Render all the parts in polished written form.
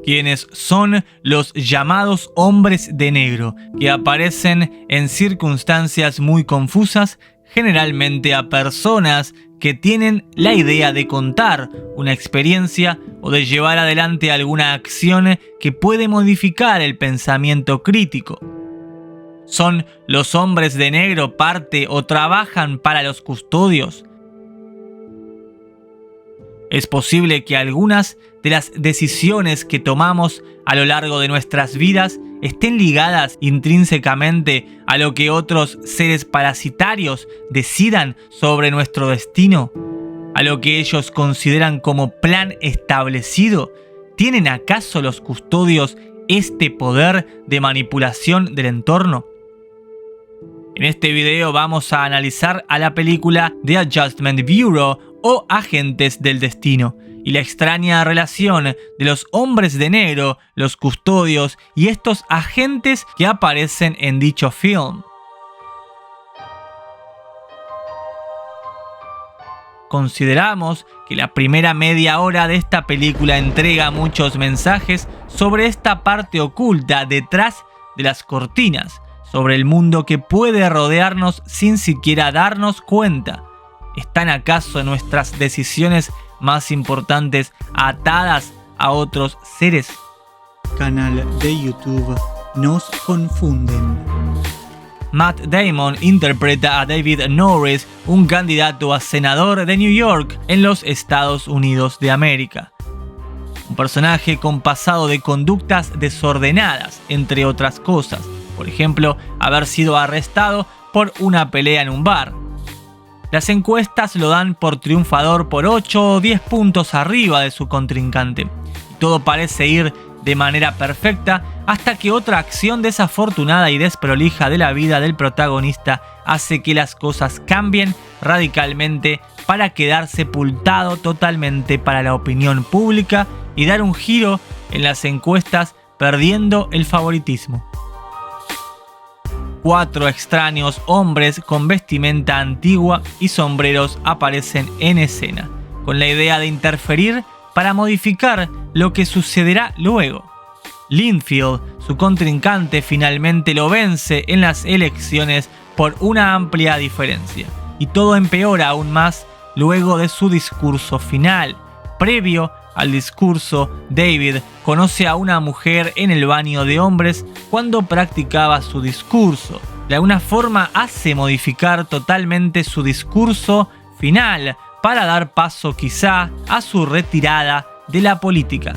quienes son los llamados hombres de negro, que aparecen en circunstancias muy confusas, generalmente a personas que tienen la idea de contar una experiencia o de llevar adelante alguna acción que puede modificar el pensamiento crítico. ¿Son los hombres de negro parte o trabajan para los custodios? Es posible que algunas de las decisiones que tomamos a lo largo de nuestras vidas estén ligadas intrínsecamente a lo que otros seres parasitarios decidan sobre nuestro destino, a lo que ellos consideran como plan establecido. ¿Tienen acaso los custodios este poder de manipulación del entorno? En este video vamos a analizar a la película The Adjustment Bureau o Agentes del Destino y la extraña relación de los hombres de negro, los custodios y estos agentes que aparecen en dicho film. Consideramos que la primera media hora de esta película entrega muchos mensajes sobre esta parte oculta detrás de las cortinas, sobre el mundo que puede rodearnos sin siquiera darnos cuenta. ¿Están acaso nuestras decisiones más importantes atadas a otros seres? Canal de YouTube Nos Confunden. Matt Damon interpreta a David Norris, un candidato a senador de New York en los Estados Unidos de América. Un personaje con pasado de conductas desordenadas, entre otras cosas. Por ejemplo, haber sido arrestado por una pelea en un bar. Las encuestas lo dan por triunfador por 8 o 10 puntos arriba de su contrincante. Todo parece ir de manera perfecta hasta que otra acción desafortunada y desprolija de la vida del protagonista hace que las cosas cambien radicalmente para quedar sepultado totalmente para la opinión pública y dar un giro en las encuestas, perdiendo el favoritismo. 4 extraños hombres con vestimenta antigua y sombreros aparecen en escena, con la idea de interferir para modificar lo que sucederá luego. Linfield, su contrincante, finalmente lo vence en las elecciones por una amplia diferencia, y todo empeora aún más luego de su discurso final. Previo al discurso, David conoce a una mujer en el baño de hombres cuando practicaba su discurso. De alguna forma hace modificar totalmente su discurso final para dar paso quizá a su retirada de la política.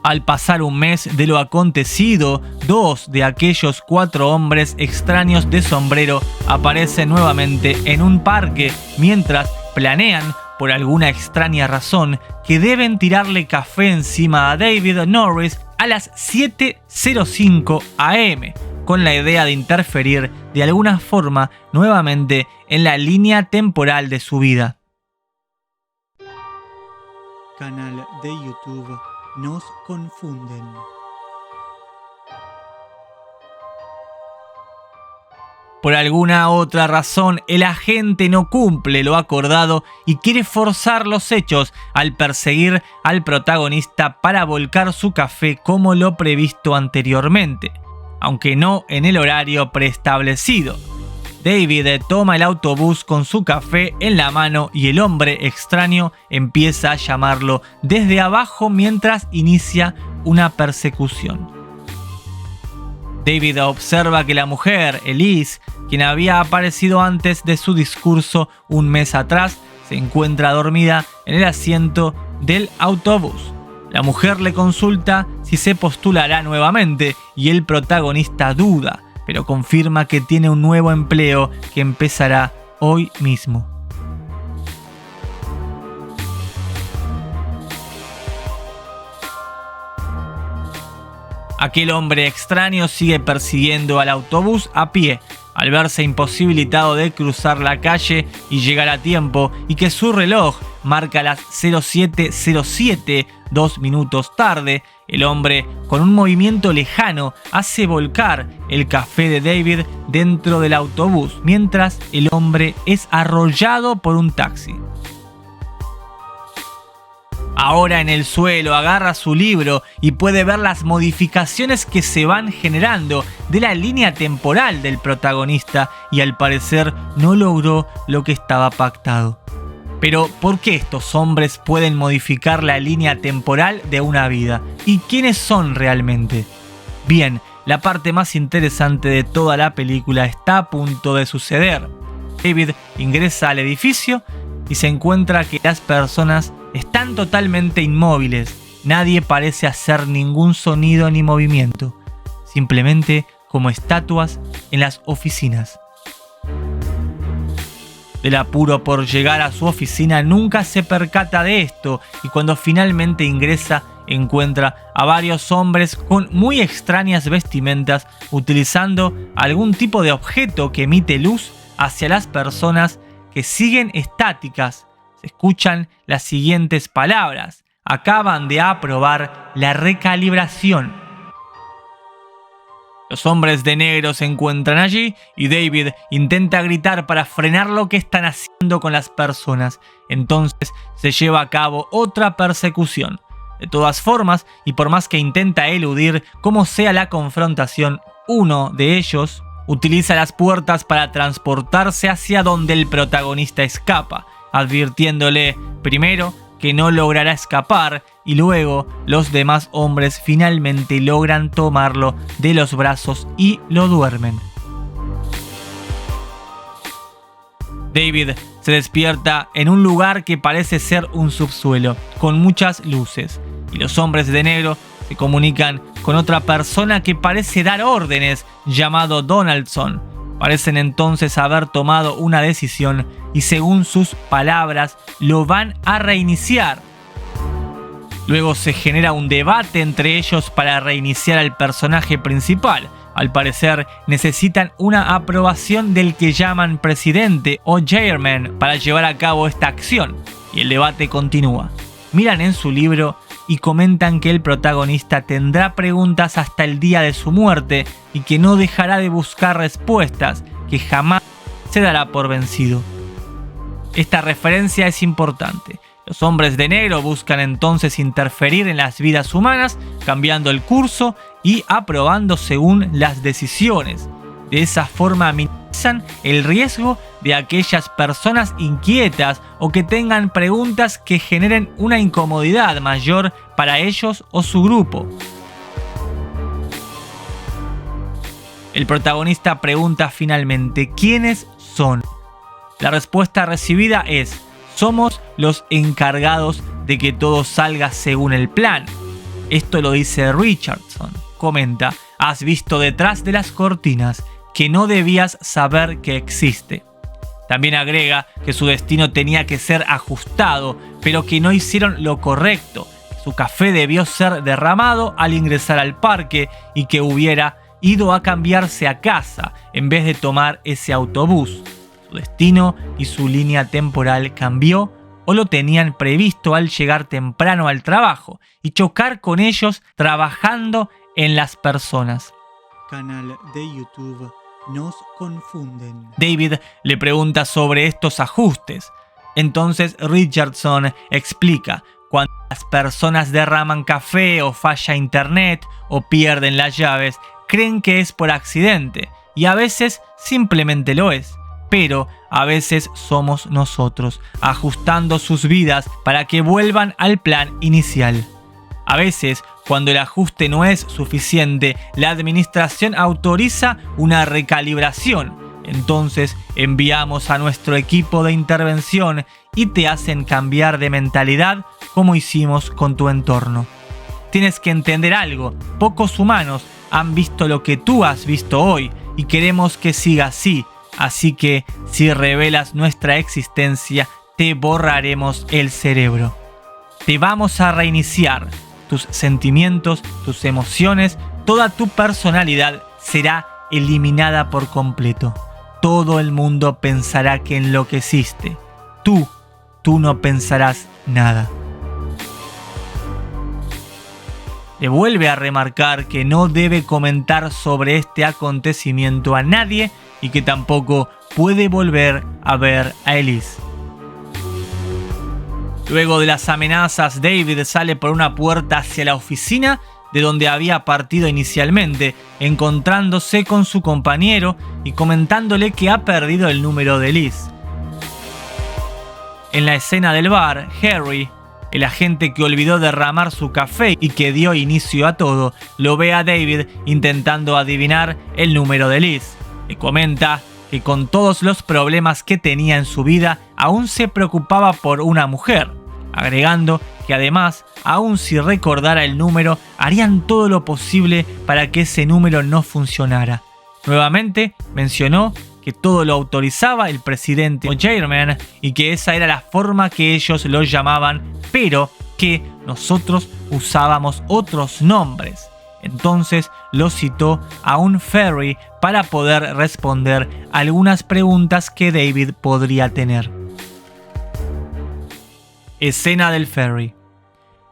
Al pasar un mes de lo acontecido, 2 de aquellos 4 hombres extraños de sombrero aparecen nuevamente en un parque mientras planean, por alguna extraña razón, que deben tirarle café encima a David Norris a las 7:05 am, con la idea de interferir de alguna forma nuevamente en la línea temporal de su vida. Canal de YouTube Nos Confunden. Por alguna otra razón, el agente no cumple lo acordado y quiere forzar los hechos al perseguir al protagonista para volcar su café como lo previsto anteriormente, aunque no en el horario preestablecido. David toma el autobús con su café en la mano y el hombre extraño empieza a llamarlo desde abajo mientras inicia una persecución. David observa que la mujer, Elise, quien había aparecido antes de su discurso un mes atrás, se encuentra dormida en el asiento del autobús. La mujer le consulta si se postulará nuevamente y el protagonista duda, pero confirma que tiene un nuevo empleo que empezará hoy mismo. Aquel hombre extraño sigue persiguiendo al autobús a pie, al verse imposibilitado de cruzar la calle y llegar a tiempo, y que su reloj marca las 07:07, 2 minutos tarde. el hombre, con un movimiento lejano, hace volcar el café de David dentro del autobús, mientras el hombre es arrollado por un taxi. Ahora en el suelo agarra su libro y puede ver las modificaciones que se van generando de la línea temporal del protagonista y al parecer no logró lo que estaba pactado. Pero ¿por qué estos hombres pueden modificar la línea temporal de una vida? ¿Y quiénes son realmente? Bien, la parte más interesante de toda la película está a punto de suceder. David ingresa al edificio y se encuentra que las personas están totalmente inmóviles. Nadie parece hacer ningún sonido ni movimiento, simplemente como estatuas en las oficinas. Del apuro por llegar a su oficina nunca se percata de esto y cuando finalmente ingresa encuentra a varios hombres con muy extrañas vestimentas utilizando algún tipo de objeto que emite luz hacia las personas que siguen estáticas. Se escuchan las siguientes palabras: acaban de aprobar la recalibración. Los hombres de negro se encuentran allí y David intenta gritar para frenar lo que están haciendo con las personas. Entonces se lleva a cabo otra persecución. De todas formas, y por más que intenta eludir como sea la confrontación, uno de ellos utiliza las puertas para transportarse hacia donde el protagonista escapa, advirtiéndole primero que no logrará escapar y luego los demás hombres finalmente logran tomarlo de los brazos y lo duermen. David se despierta en un lugar que parece ser un subsuelo, con muchas luces, y los hombres de negro se comunican con otra persona que parece dar órdenes, llamado Donaldson. Parecen entonces haber tomado una decisión y según sus palabras lo van a reiniciar. Luego se genera un debate entre ellos para reiniciar al personaje principal. Al parecer necesitan una aprobación del que llaman presidente o chairman para llevar a cabo esta acción. Y el debate continúa. Miran en su libro y comentan que el protagonista tendrá preguntas hasta el día de su muerte y que no dejará de buscar respuestas, que jamás se dará por vencido. Esta referencia es importante. Los hombres de negro buscan entonces interferir en las vidas humanas, cambiando el curso y aprobando según las decisiones. De esa forma minimizan el riesgo de aquellas personas inquietas o que tengan preguntas que generen una incomodidad mayor para ellos o su grupo. El protagonista pregunta finalmente ¿quiénes son? La respuesta recibida es: somos los encargados de que todo salga según el plan. Esto lo dice Richardson. Comenta: has visto detrás de las cortinas que no debías saber que existe. También agrega que su destino tenía que ser ajustado, pero que no hicieron lo correcto. Su café debió ser derramado al ingresar al parque y que hubiera ido a cambiarse a casa en vez de tomar ese autobús. Su destino y su línea temporal cambió o lo tenían previsto al llegar temprano al trabajo y chocar con ellos trabajando en las personas. Canal de YouTube Nos Confunden. David le pregunta sobre estos ajustes. Entonces Richardson explica: cuando las personas derraman café o falla internet o pierden las llaves, creen que es por accidente y a veces simplemente lo es. Pero a veces somos nosotros, ajustando sus vidas para que vuelvan al plan inicial. A veces, cuando el ajuste no es suficiente, la administración autoriza una recalibración. Entonces enviamos a nuestro equipo de intervención y te hacen cambiar de mentalidad como hicimos con tu entorno. Tienes que entender algo: pocos humanos han visto lo que tú has visto hoy y queremos que siga así. Así que, si revelas nuestra existencia, te borraremos el cerebro. Te vamos a reiniciar. Tus sentimientos, tus emociones, toda tu personalidad será eliminada por completo. Todo el mundo pensará que enloqueciste. Tú no pensarás nada. Le vuelve a remarcar que no debe comentar sobre este acontecimiento a nadie y que tampoco puede volver a ver a Elise. Luego de las amenazas, David sale por una puerta hacia la oficina de donde había partido inicialmente, encontrándose con su compañero y comentándole que ha perdido el número de Elise. En la escena del bar, Harry, el agente que olvidó derramar su café y que dio inicio a todo, lo ve a David intentando adivinar el número de Elise. Le comenta que con todos los problemas que tenía en su vida, aún se preocupaba por una mujer, agregando que además, aun si recordara el número, harían todo lo posible para que ese número no funcionara. Nuevamente mencionó que todo lo autorizaba el presidente o chairman y que esa era la forma que ellos lo llamaban, pero que nosotros usábamos otros nombres. Entonces lo citó a un ferry para poder responder algunas preguntas que David podría tener. Escena del ferry.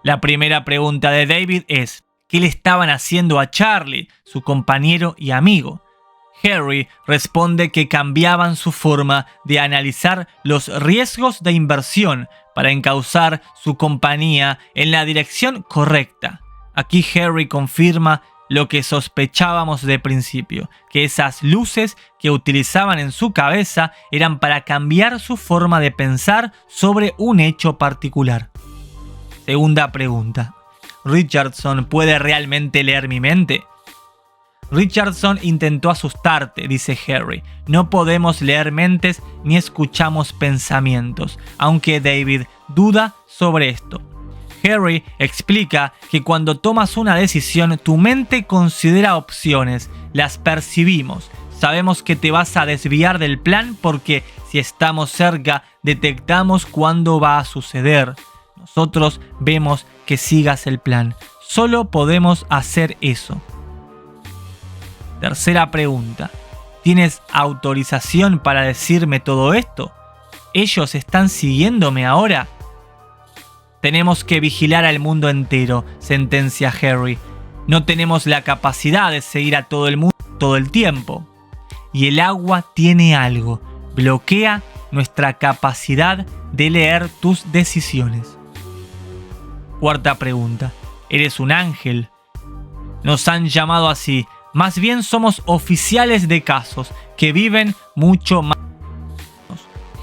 La primera pregunta de David es: ¿qué le estaban haciendo a Charlie, su compañero y amigo? Harry responde que cambiaban su forma de analizar los riesgos de inversión para encauzar su compañía en la dirección correcta. Aquí Harry confirma lo que sospechábamos de principio, que esas luces que utilizaban en su cabeza eran para cambiar su forma de pensar sobre un hecho particular. Segunda pregunta: ¿Richardson puede realmente leer mi mente? Richardson intentó asustarte, dice Harry. No podemos leer mentes ni escuchamos pensamientos, aunque David duda sobre esto. Harry explica que cuando tomas una decisión, tu mente considera opciones, las percibimos. Sabemos que te vas a desviar del plan porque si estamos cerca, detectamos cuándo va a suceder. Nosotros vemos que sigas el plan. Solo podemos hacer eso. Tercera pregunta: ¿tienes autorización para decirme todo esto? ¿Ellos están siguiéndome ahora? Tenemos que vigilar al mundo entero, sentencia Harry. No tenemos la capacidad de seguir a todo el mundo todo el tiempo. Y el agua tiene algo. Bloquea nuestra capacidad de leer tus decisiones. Cuarta pregunta: ¿eres un ángel? Nos han llamado así. Más bien somos oficiales de casos que viven mucho más.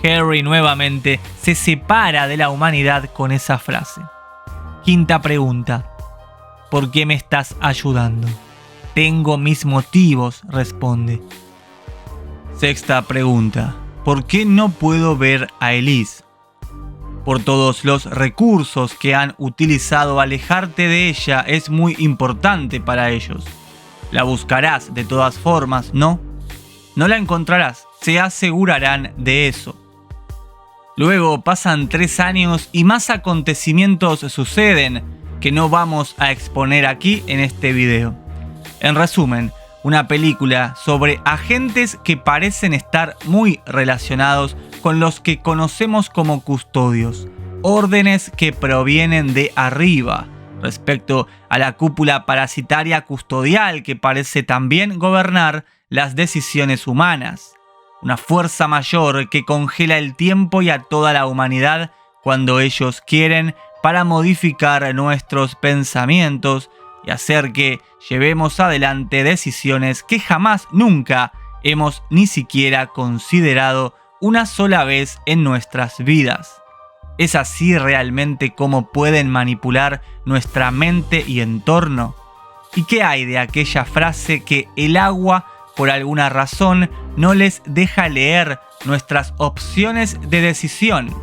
Harry nuevamente se separa de la humanidad con esa frase. Quinta pregunta: ¿por qué me estás ayudando? Tengo mis motivos, responde. Sexta pregunta: ¿por qué no puedo ver a Elise? Por todos los recursos que han utilizado, alejarte de ella es muy importante para ellos. La buscarás de todas formas, ¿no? No la encontrarás, se asegurarán de eso. Luego pasan 3 años y más acontecimientos suceden que no vamos a exponer aquí en este video. En resumen, una película sobre agentes que parecen estar muy relacionados con los que conocemos como custodios, órdenes que provienen de arriba, respecto a la cúpula parasitaria custodial que parece también gobernar las decisiones humanas. Una fuerza mayor que congela el tiempo y a toda la humanidad cuando ellos quieren para modificar nuestros pensamientos y hacer que llevemos adelante decisiones que jamás nunca hemos ni siquiera considerado una sola vez en nuestras vidas. ¿Es así realmente como pueden manipular nuestra mente y entorno? ¿Y qué hay de aquella frase que el agua, por alguna razón, no les deja leer nuestras opciones de decisión?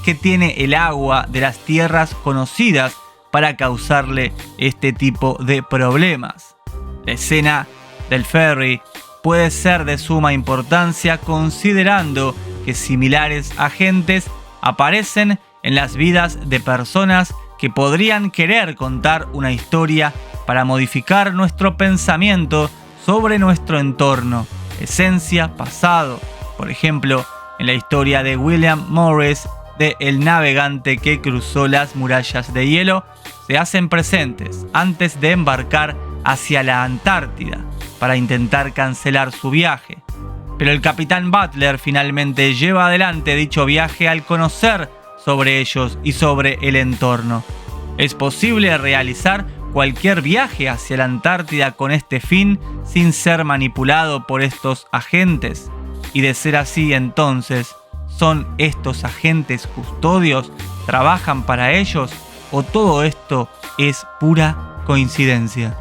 ¿Qué tiene el agua de las tierras conocidas para causarle este tipo de problemas? La escena del ferry puede ser de suma importancia considerando que similares agentes aparecen en las vidas de personas que podrían querer contar una historia para modificar nuestro pensamiento sobre nuestro entorno, esencia, pasado. Por ejemplo, en la historia de William Morris, del navegante que cruzó las murallas de hielo se hacen presentes antes de embarcar hacia la Antártida para intentar cancelar su viaje. Pero el capitán Butler finalmente lleva adelante dicho viaje al conocer sobre ellos y sobre el entorno. Es posible realizar cualquier viaje hacia la Antártida con este fin sin ser manipulado por estos agentes. Y de ser así, entonces, ¿son estos agentes custodios? ¿Trabajan para ellos? ¿O todo esto es pura coincidencia?